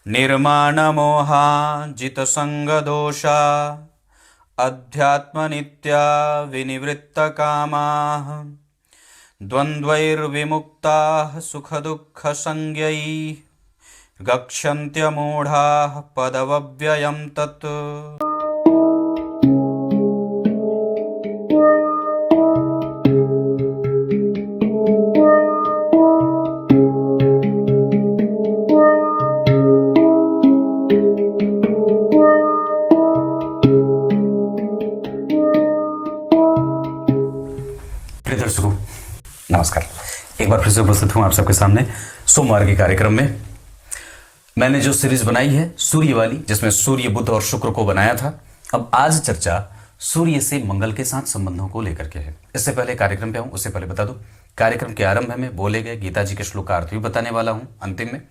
निर्माणमोहा जितसङ्गदोषा अध्यात्मनित्या विनिवृत्तकामाः द्वन्द्वैर्विमुक्ताः सुखदुःखसंज्ञैः गच्छन्त्यमूढाः पदमव्ययं तत्। दर्शकों नमस्कार, एक बार फिर से उपस्थित हूं आप सबके सामने सोमवार के कार्यक्रम में। मैंने जो सीरीज बनाई है सूर्य वाली, जिसमें सूर्य, बुध और शुक्र को बनाया था, अब आज चर्चा सूर्य से मंगल के साथ संबंधों को लेकर के है। इससे पहले कार्यक्रम पे आऊं उससे पहले बता दूं, कार्यक्रम के आरंभ में बोले गए गीता जी के श्लोकार्थ भी बताने वाला हूं अंतिम में।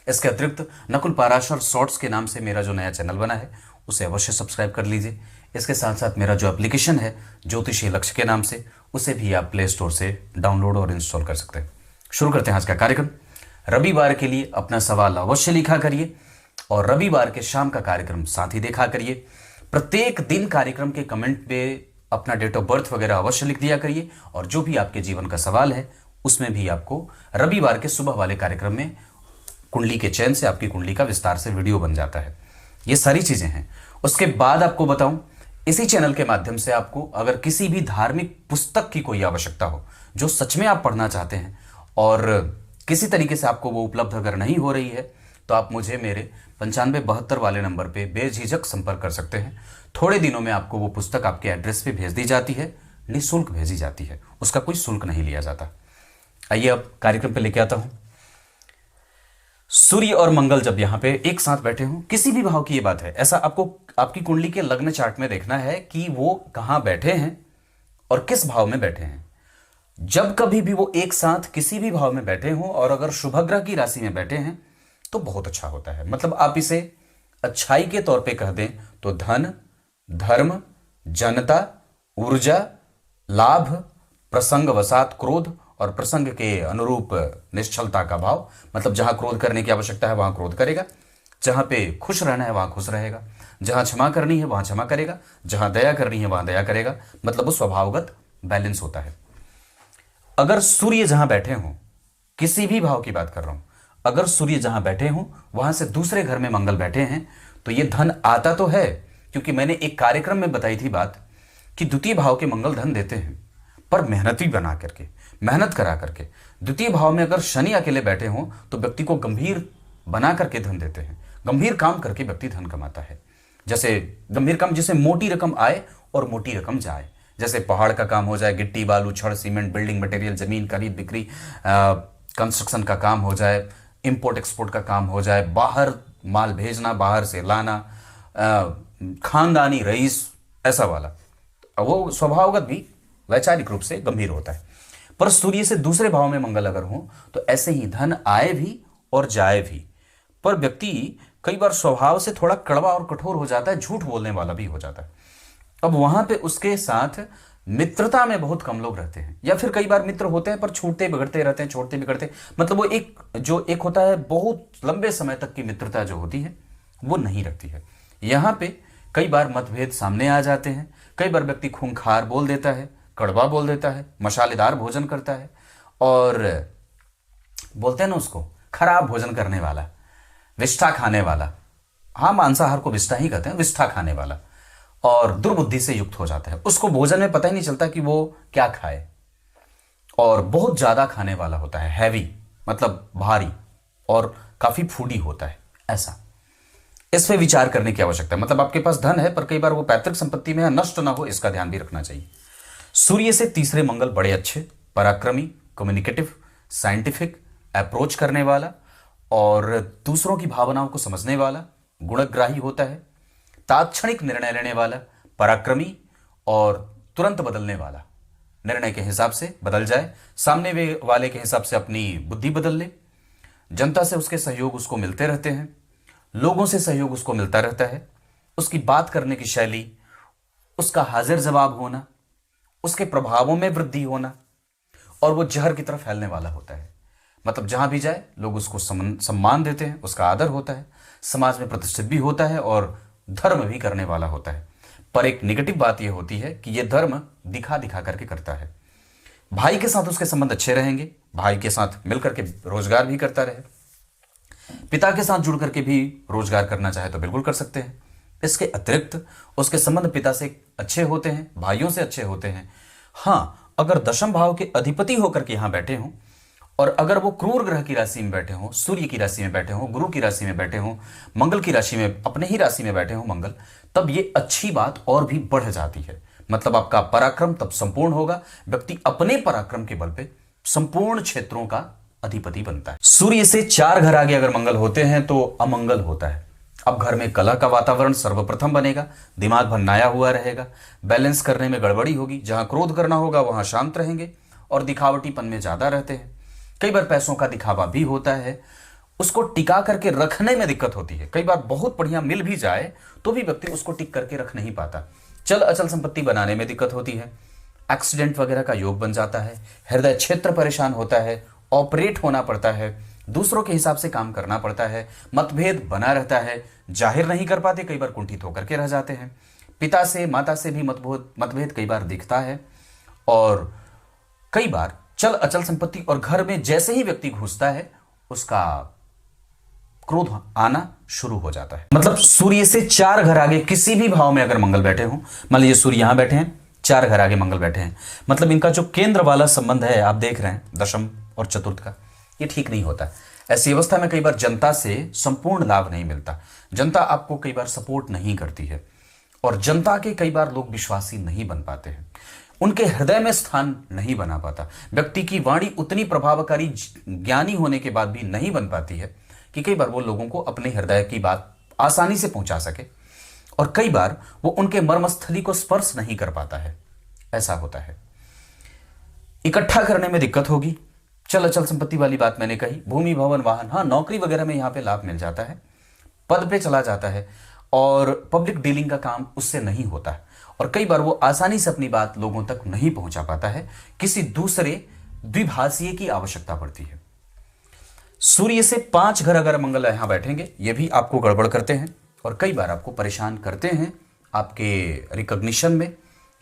इसके अतिरिक्त नकुल पाराशर शॉर्ट्स के नाम से मेरा जो नया चैनल बना है उसे अवश्य सब्सक्राइब कर लीजिए। इसके साथ साथ मेरा जो एप्लीकेशन है ज्योतिषी लक्ष्य के नाम से, उसे भी आप प्ले स्टोर से डाउनलोड और इंस्टॉल कर सकते हैं। शुरू करते हैं आज का कार्यक्रम। रविवार के लिए अपना सवाल अवश्य लिखा करिए और रविवार के शाम का कार्यक्रम साथ ही देखा करिए। प्रत्येक दिन कार्यक्रम के कमेंट पे अपना डेट ऑफ बर्थ वगैरह अवश्य लिख दिया करिए और जो भी आपके जीवन का सवाल है उसमें भी आपको रविवार के सुबह वाले कार्यक्रम में कुंडली के चयन से आपकी कुंडली का विस्तार से वीडियो बन जाता है। ये सारी चीजें हैं। उसके बाद आपको बताऊं, इसी चैनल के माध्यम से आपको अगर किसी भी धार्मिक पुस्तक की कोई आवश्यकता हो जो सच में आप पढ़ना चाहते हैं और किसी तरीके से आपको वो उपलब्ध अगर नहीं हो रही है, तो आप मुझे मेरे 9572 वाले नंबर पे बेझिझक संपर्क कर सकते हैं। थोड़े दिनों में आपको वो पुस्तक आपके एड्रेस पे भेज दी जाती है, निःशुल्क भेजी जाती है, उसका कोई शुल्क नहीं लिया जाता। आइए अब कार्यक्रम पे लेके आता हूं। सूर्य और मंगल जब यहां पे एक साथ बैठे हों, किसी भी भाव की ये बात है, ऐसा आपको आपकी कुंडली के लग्न चार्ट में देखना है कि वो कहां बैठे हैं और किस भाव में बैठे हैं। जब कभी भी वो एक साथ किसी भी भाव में बैठे हों और अगर शुभ ग्रह की राशि में बैठे हैं तो बहुत अच्छा होता है। मतलब आप इसे अच्छाई के तौर पे कह दें तो धन, धर्म, जनता, ऊर्जा, लाभ, प्रसंग वसात क्रोध और प्रसंग के अनुरूप निश्चलता का भाव। मतलब जहां क्रोध करने की आवश्यकता है वहां क्रोध करेगा, जहां पे खुश रहना है वहां खुश रहेगा, जहां क्षमा करनी है वहां क्षमा करेगा, जहां दया करनी है वहां दया करेगा। मतलब वो स्वभावगत बैलेंस होता है। अगर सूर्य जहां बैठे हों, किसी भी भाव की बात कर रहा हूं, अगर सूर्य जहां बैठे हों वहां से दूसरे घर में मंगल बैठे हैं तो ये धन आता तो है, क्योंकि मैंने एक कार्यक्रम में बताई थी बात कि द्वितीय भाव के मंगल धन देते हैं, पर मेहनती बना करके, मेहनत करा करके। द्वितीय भाव में अगर शनि अकेले बैठे हों तो व्यक्ति को गंभीर बना करके धन देते हैं। गंभीर काम करके व्यक्ति धन कमाता है। जैसे गंभीर काम, जिससे मोटी रकम आए और मोटी रकम जाए। जैसे पहाड़ का काम हो जाए, गिट्टी बालू छड़ सीमेंट बिल्डिंग मटेरियल जमीन खरीद बिक्री कंस्ट्रक्शन का काम हो जाए, इंपोर्ट एक्सपोर्ट का काम हो जाए, बाहर माल भेजना, बाहर से लाना, खानदानी रईस, ऐसा वाला वो स्वभावगत भी वैचारिक रूप से गंभीर होता है। पर सूर्य से दूसरे भाव में मंगल अगर हो तो ऐसे ही धन आए भी और जाए भी। पर व्यक्ति कई बार स्वभाव से थोड़ा कड़वा और कठोर हो जाता है, झूठ बोलने वाला भी हो जाता है। अब वहां पे उसके साथ मित्रता में बहुत कम लोग रहते हैं, या फिर कई बार मित्र होते हैं पर छूटते बिगड़ते रहते हैं, छोड़ते बिगड़ते। मतलब वो एक होता है बहुत लंबे समय तक की मित्रता जो होती है वो नहीं रखती है। यहां पे कई बार मतभेद सामने आ जाते हैं। कई बार व्यक्ति खूंखार बोल देता है, कड़वा बोल देता है, मसालेदार भोजन करता है और बोलते हैं ना उसको खराब भोजन करने वाला, विष्ठा खाने वाला। हाँ, मांसाहार को विष्ठा ही कहते हैं, विष्ठा खाने वाला, और दुर्बुद्धि से युक्त हो जाता है। उसको भोजन में पता ही नहीं चलता कि वो क्या खाए, और बहुत ज्यादा खाने वाला होता है, हैवी, मतलब भारी, और काफी फूडी होता है। ऐसा इस पे विचार करने की आवश्यकता है। मतलब आपके पास धन है पर कई बार वो पैतृक संपत्ति में नष्ट ना हो, इसका ध्यान भी रखना चाहिए। सूर्य से तीसरे मंगल बड़े अच्छे, पराक्रमी, कम्युनिकेटिव, साइंटिफिक, अप्रोच करने वाला और दूसरों की भावनाओं को समझने वाला, गुणग्राही होता है, तात्क्षणिक निर्णय लेने वाला, पराक्रमी और तुरंत बदलने वाला। निर्णय के हिसाब से बदल जाए, सामने वाले के हिसाब से अपनी बुद्धि बदल ले। जनता से उसके सहयोग उसको मिलते रहते हैं, लोगों से सहयोग उसको मिलता रहता है। उसकी बात करने की शैली, उसका हाजिर जवाब होना, उसके प्रभावों में वृद्धि होना, और वो जहर की तरफ फैलने वाला होता है। मतलब जहां भी जाए लोग उसको सम्मान देते हैं, उसका आदर होता है, समाज में प्रतिष्ठित भी होता है और धर्म भी करने वाला होता है। पर एक नेगेटिव बात यह होती है कि यह धर्म दिखा दिखा करके करता है। भाई के साथ उसके संबंध अच्छे रहेंगे, भाई के साथ मिलकर के रोजगार भी करता रहे, पिता के साथ जुड़ करके भी रोजगार करना चाहे तो बिल्कुल कर सकते हैं। इसके अतिरिक्त उसके संबंध पिता से अच्छे होते हैं, भाइयों से अच्छे होते हैं। हाँ, अगर दशम भाव के अधिपति होकर के यहां बैठे हों और अगर वो क्रूर ग्रह की राशि में बैठे हों, सूर्य की राशि में बैठे हों, गुरु की राशि में बैठे हों, मंगल की राशि में, अपने ही राशि में बैठे हों मंगल, तब ये अच्छी बात और भी बढ़ जाती है। मतलब आपका पराक्रम तब संपूर्ण होगा। व्यक्ति अपने पराक्रम के बल पे संपूर्ण क्षेत्रों का अधिपति बनता है। सूर्य से 4 घर आगे अगर मंगल होते हैं तो अमंगल होता है। अब घर में कलह का वातावरण सर्वप्रथम बनेगा, दिमाग भन्नाया हुआ रहेगा, बैलेंस करने में गड़बड़ी होगी, जहां क्रोध करना होगा वहां शांत रहेंगे और दिखावटीपन में ज्यादा रहते हैं। कई बार पैसों का दिखावा भी होता है, उसको टिका करके रखने में दिक्कत होती है। कई बार बहुत बढ़िया मिल भी जाए तो भी व्यक्ति उसको टिक करके रख नहीं पाता। चल अचल संपत्ति बनाने में दिक्कत होती है, एक्सीडेंट वगैरह का योग बन जाता है, हृदय क्षेत्र परेशान होता है, ऑपरेट होना पड़ता है, दूसरों के हिसाब से काम करना पड़ता है, मतभेद बना रहता है, जाहिर नहीं कर पाते, कई बार कुंठित होकर के रह जाते हैं। पिता से माता से भी मतभेद कई बार दिखता है और कई बार चल अचल संपत्ति और घर में जैसे ही व्यक्ति घुसता है उसका क्रोध आना शुरू हो जाता है। मतलब सूर्य से 4 घर आगे किसी भी भाव में अगर मंगल बैठे हो, मान लीजिए सूर्य यहां बैठे हैं, 4 घर आगे मंगल बैठे हैं, मतलब इनका जो केंद्र वाला संबंध है आप देख रहे हैं दशम और चतुर्थ का, ये ठीक नहीं होता। ऐसी अवस्था में कई बार जनता से संपूर्ण लाभ नहीं मिलता, जनता आपको कई बार सपोर्ट नहीं करती है और जनता के कई बार लोग विश्वासी नहीं बन पाते हैं, उनके हृदय में स्थान नहीं बना पाता। व्यक्ति की वाणी उतनी प्रभावकारी ज्ञानी होने के बाद भी नहीं बन पाती है कि कई बार वो लोगों को अपने हृदय की बात आसानी से पहुंचा सके और कई बार वो उनके मर्मस्थली को स्पर्श नहीं कर पाता है। ऐसा होता है। इकट्ठा करने में दिक्कत होगी। चल अचल संपत्ति वाली बात मैंने कही, भूमि भवन वाहन, हाँ नौकरी वगैरह में यहां पे लाभ मिल जाता है, पद पे चला जाता है और पब्लिक डीलिंग का काम उससे नहीं होता है और कई बार वो आसानी से अपनी बात लोगों तक नहीं पहुंचा पाता है, किसी दूसरे द्विभाषीय की आवश्यकता पड़ती है। सूर्य से 5 घर अगर मंगल यहां बैठेंगे, ये भी आपको गड़बड़ करते हैं और कई बार आपको परेशान करते हैं आपके रिकॉग्निशन में,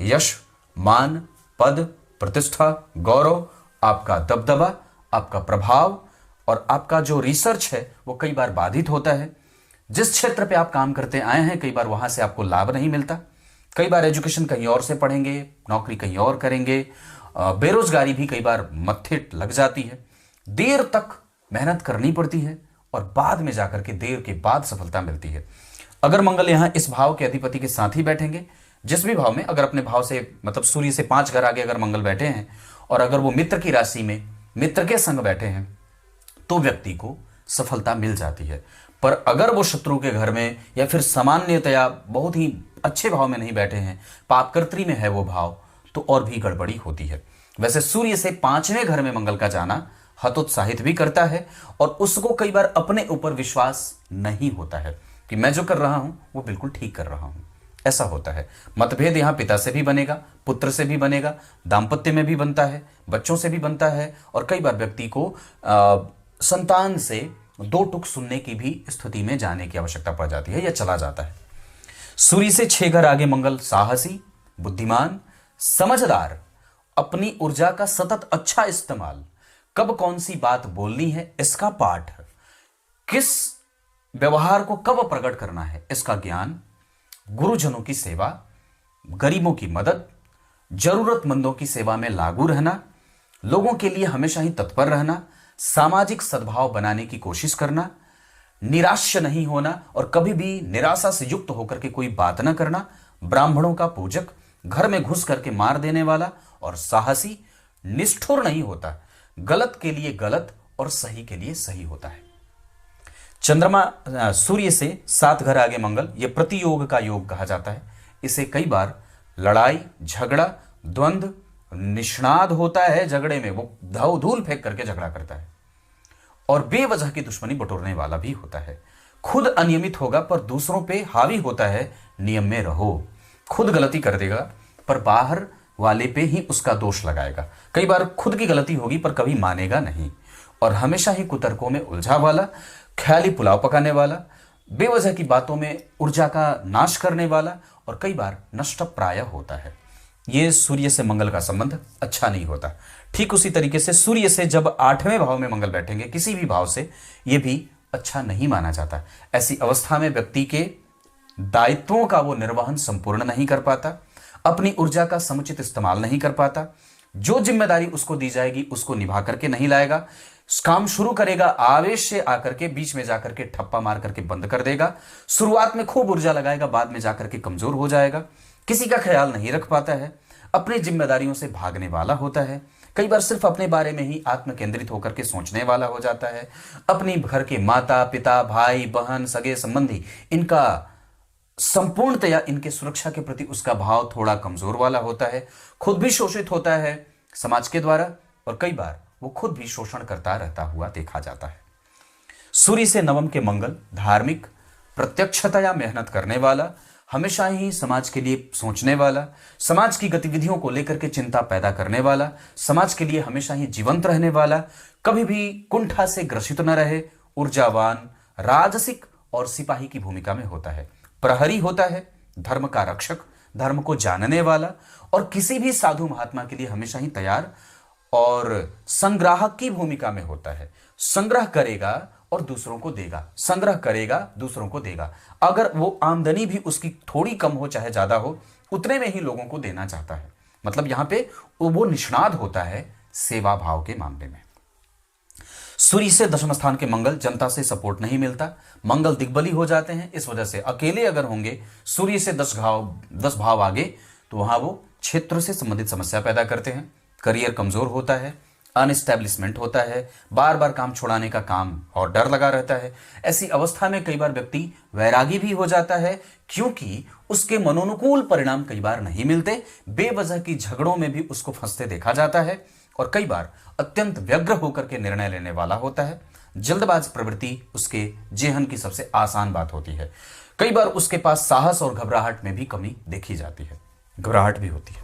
यश, मान, पद, प्रतिष्ठा, गौरव, आपका दबदबा, आपका प्रभाव और आपका जो रिसर्च है वो कई बार बाधित होता है। जिस क्षेत्र पे आप काम करते आए हैं कई बार वहां से आपको लाभ नहीं मिलता, कई बार एजुकेशन कहीं और से पढ़ेंगे, नौकरी कहीं और करेंगे, बेरोजगारी भी कई बार मत्थे लग जाती है, देर तक मेहनत करनी पड़ती है और बाद में जाकर के देर के बाद सफलता मिलती है। अगर मंगल यहां इस भाव के अधिपति के साथ ही बैठेंगे, जिस भी भाव में, अगर अपने भाव से मतलब सूर्य से 5 घर आगे अगर मंगल बैठे हैं और अगर वो मित्र की राशि में मित्र के संग बैठे हैं तो व्यक्ति को सफलता मिल जाती है। पर अगर वो शत्रु के घर में या फिर सामान्यतया बहुत ही अच्छे भाव में नहीं बैठे हैं, पापकर्त्री में है वो भाव, तो और भी गड़बड़ी होती है। वैसे सूर्य से 5वें घर में मंगल का जाना हतोत्साहित भी करता है और उसको कई बार अपने ऊपर विश्वास नहीं होता है कि मैं जो कर रहा हूं वो बिल्कुल ठीक कर रहा हूं। ऐसा होता है। मतभेद यहां पिता से भी बनेगा, पुत्र से भी बनेगा, दाम्पत्य में भी बनता है, बच्चों से भी बनता है और कई बार व्यक्ति को संतान से 2 टुक सुनने की भी स्थिति में जाने की आवश्यकता पड़ जाती है या चला जाता है। सूर्य से 6 घर आगे मंगल साहसी, बुद्धिमान, समझदार, अपनी ऊर्जा का सतत अच्छा इस्तेमाल, कब कौन सी बात बोलनी है इसका पाठ, किस व्यवहार को कब प्रकट करना है इसका ज्ञान, गुरुजनों की सेवा, गरीबों की मदद, जरूरतमंदों की सेवा में लागू रहना, लोगों के लिए हमेशा ही तत्पर रहना, सामाजिक सद्भाव बनाने की कोशिश करना, निराश नहीं होना और कभी भी निराशा से युक्त होकर के कोई बात न करना, ब्राह्मणों का पूजक, घर में घुस करके मार देने वाला और साहसी, निष्ठुर नहीं होता, गलत के लिए गलत और सही के लिए सही होता है। चंद्रमा सूर्य से 7 घर आगे मंगल, यह प्रतियोग का योग कहा जाता है। इसे कई बार लड़ाई, झगड़ा, द्वंद्व, निष्णाद होता है झगड़े में, वो धूल फेंक करके झगड़ा करता है और बेवजह की दुश्मनी बटोरने वाला भी होता है। खुद अनियमित होगा पर दूसरों पे हावी होता है, नियम में रहो। खुद गलती कर देगा पर बाहर वाले पे ही उसका दोष लगाएगा। कई बार खुद की गलती होगी पर कभी मानेगा नहीं। और हमेशा ही कुतर्कों में उलझा वाला, ख्याली पुलाव पकाने वाला, बेवजह की बातों में ऊर्जा का नाश करने वाला और कई बार नष्टप्राय होता है। ये सूर्य से मंगल का संबंध अच्छा नहीं होता। ठीक उसी तरीके से सूर्य से जब 8वें भाव में मंगल बैठेंगे किसी भी भाव से, यह भी अच्छा नहीं माना जाता। ऐसी अवस्था में व्यक्ति के दायित्वों का वो निर्वहन संपूर्ण नहीं कर पाता, अपनी ऊर्जा का समुचित इस्तेमाल नहीं कर पाता, जो जिम्मेदारी उसको दी जाएगी उसको निभा करके नहीं लाएगा, काम शुरू करेगा आवेश से आकर के बीच में जाकर के ठप्पा मार करके बंद कर देगा, शुरुआत में खूब ऊर्जा लगाएगा बाद में जाकर के कमजोर हो जाएगा, किसी का ख्याल नहीं रख पाता है, अपनी जिम्मेदारियों से भागने वाला होता है, कई बार सिर्फ अपने बारे में ही आत्म केंद्रित होकर के सोचने वाला हो जाता है, अपनी घर के माता पिता भाई बहन सगे संबंधी इनका संपूर्णतया इनके सुरक्षा के प्रति उसका भाव थोड़ा कमजोर वाला होता है, खुद भी शोषित होता है समाज के द्वारा और कई बार वो खुद भी शोषण करता रहता हुआ देखा जाता है। सूर्य से नवम के मंगल धार्मिक, प्रत्यक्षतया मेहनत करने वाला, हमेशा ही समाज के लिए सोचने वाला, समाज की गतिविधियों को लेकर के चिंता पैदा करने वाला, समाज के लिए हमेशा ही जीवंत रहने वाला, कभी भी कुंठा से ग्रसित न रहे, ऊर्जावान, राजसिक और सिपाही की भूमिका में होता है, प्रहरी होता है, धर्म का रक्षक, धर्म को जानने वाला और किसी भी साधु महात्मा के लिए हमेशा ही तैयार और संग्राहक की भूमिका में होता है। संग्रह करेगा और दूसरों को देगा, संग्रह करेगा दूसरों को देगा। अगर वो आमदनी भी उसकी थोड़ी कम हो चाहे ज्यादा हो, उतने में ही लोगों को देना चाहता है। मतलब यहां पे वो निष्णात होता है सेवा भाव के मामले में। सूर्य से दशम स्थान के मंगल जनता से सपोर्ट नहीं मिलता, मंगल दिग्बली हो जाते हैं। इस वजह से अकेले अगर होंगे सूर्य से 10 भाव आगे तो वहां वो क्षेत्र से संबंधित समस्या पैदा करते हैं, करियर कमजोर होता है, अनएस्टैब्लिशमेंट होता है, बार बार काम छुड़ाने का काम और डर लगा रहता है। ऐसी अवस्था में कई बार व्यक्ति वैरागी भी हो जाता है क्योंकि उसके मनोनुकूल परिणाम कई बार नहीं मिलते, बेवजह की झगड़ों में भी उसको फंसते देखा जाता है और कई बार अत्यंत व्यग्र होकर के निर्णय लेने वाला होता है। जल्दबाज प्रवृत्ति उसके जेहन की सबसे आसान बात होती है। कई बार उसके पास साहस और घबराहट में भी कमी देखी जाती है, घबराहट भी होती है।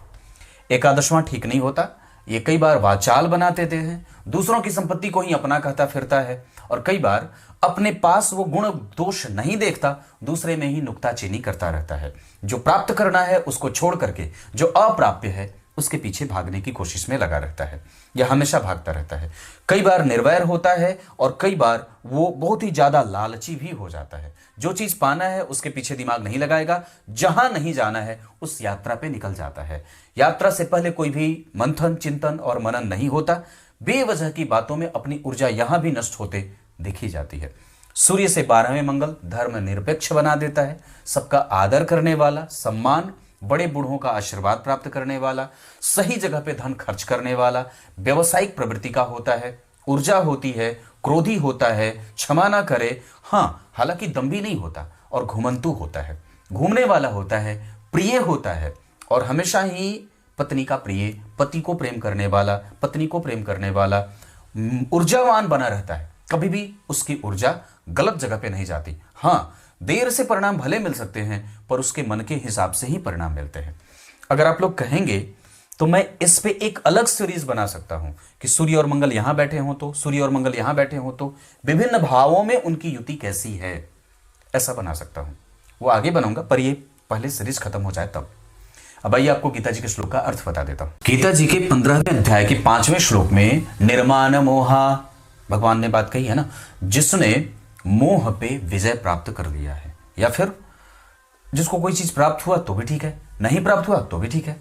एकादशवां ठीक नहीं होता, ये कई बार वाचाल बना देते हैं, दूसरों की संपत्ति को ही अपना कहता फिरता है और कई बार अपने पास वो गुण दोष नहीं देखता, दूसरे में ही नुक्ताचीनी करता रहता है। जो प्राप्त करना है उसको छोड़ करके जो अप्राप्य है उसके पीछे भागने की कोशिश में लगा रहता है या हमेशा भागता रहता है। कई बार निर्वैर होता है और कई बार वो बहुत ही ज्यादा लालची भी हो जाता है। जो चीज पाना है उसके पीछे दिमाग नहीं लगाएगा, जहां नहीं जाना है उस यात्रा पे निकल जाता है। यात्रा से पहले कोई भी मंथन चिंतन और मनन नहीं होता, बेवजह की बातों में अपनी ऊर्जा यहां भी नष्ट होते देखी जाती है। सूर्य से 12वें मंगल धर्म निरपेक्ष बना देता है, सबका आदर करने वाला, सम्मान, बड़े बूढ़ों का आशीर्वाद प्राप्त करने वाला, सही जगह पे धन खर्च करने वाला, व्यवसायिक प्रवृत्ति का होता है, ऊर्जा होती है, क्रोधी होता है, क्षमा ना करे, हाँ हालांकि दम्भी नहीं होता और घुमंतु होता है, घूमने वाला होता है, प्रिय होता है और हमेशा ही पत्नी का प्रिय, पति को प्रेम करने वाला, पत्नी को प्रेम करने वाला, ऊर्जावान बना रहता है। कभी भी उसकी ऊर्जा गलत जगह पे नहीं जाती। हाँ, देर से परिणाम भले मिल सकते हैं पर उसके मन के हिसाब से ही परिणाम मिलते हैं। अगर आप लोग कहेंगे तो मैं इस पे एक अलग सीरीज बना सकता हूं कि सूर्य और मंगल यहां बैठे हो तो, सूर्य और मंगल यहां बैठे हो तो विभिन्न भावों में उनकी युति कैसी है, ऐसा बना सकता हूं। वो आगे बनाऊंगा पर ये पहले सीरीज खत्म हो जाए तब। अब आइए आपको गीता जी के श्लोक का अर्थ बता देता हूं। गीता जी के 15वें अध्याय के 5वें श्लोक में निर्माण मोहा भगवान ने बात कही है ना, जिसने मोह पे विजय प्राप्त कर लिया है, या फिर जिसको कोई चीज प्राप्त हुआ तो भी ठीक है, नहीं प्राप्त हुआ तो भी ठीक है,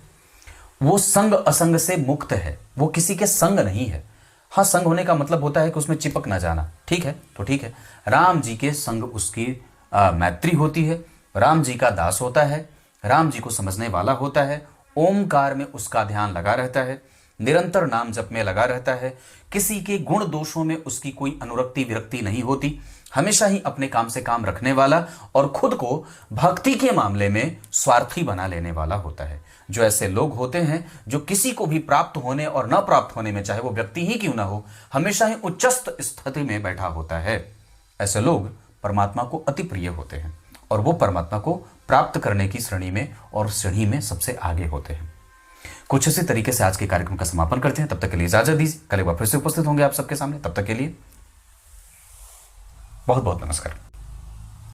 वो संग असंग से मुक्त है, वो किसी के संग नहीं है। हाँ, संग होने का मतलब होता है कि उसमें चिपक ना जाना, ठीक है तो ठीक है। राम जी के संग उसकी मैत्री होती है, राम जी का दास होता है, राम जी को समझने वाला होता है, ओमकार में उसका ध्यान लगा रहता है, निरंतर नाम जप में लगा रहता है, किसी के गुण दोषों में उसकी कोई अनुरक्ति विरक्ति नहीं होती, हमेशा ही अपने काम से काम रखने वाला और खुद को भक्ति के मामले में स्वार्थी बना लेने वाला होता है। जो ऐसे लोग होते हैं जो किसी को भी प्राप्त होने और न प्राप्त होने में, चाहे वो व्यक्ति ही क्यों ना हो, हमेशा ही उच्चस्थ स्थिति में बैठा होता है, ऐसे लोग परमात्मा को अति प्रिय होते हैं और वो परमात्मा को प्राप्त करने की श्रेणी में और श्रेणी में सबसे आगे होते हैं। कुछ इसी तरीके से आज के कार्यक्रम का समापन करते हैं। तब तक के लिए इजाजत दीजिए, कल एक बार फिर से उपस्थित होंगे आप सबके सामने। तब तक के लिए बहुत बहुत नमस्कार।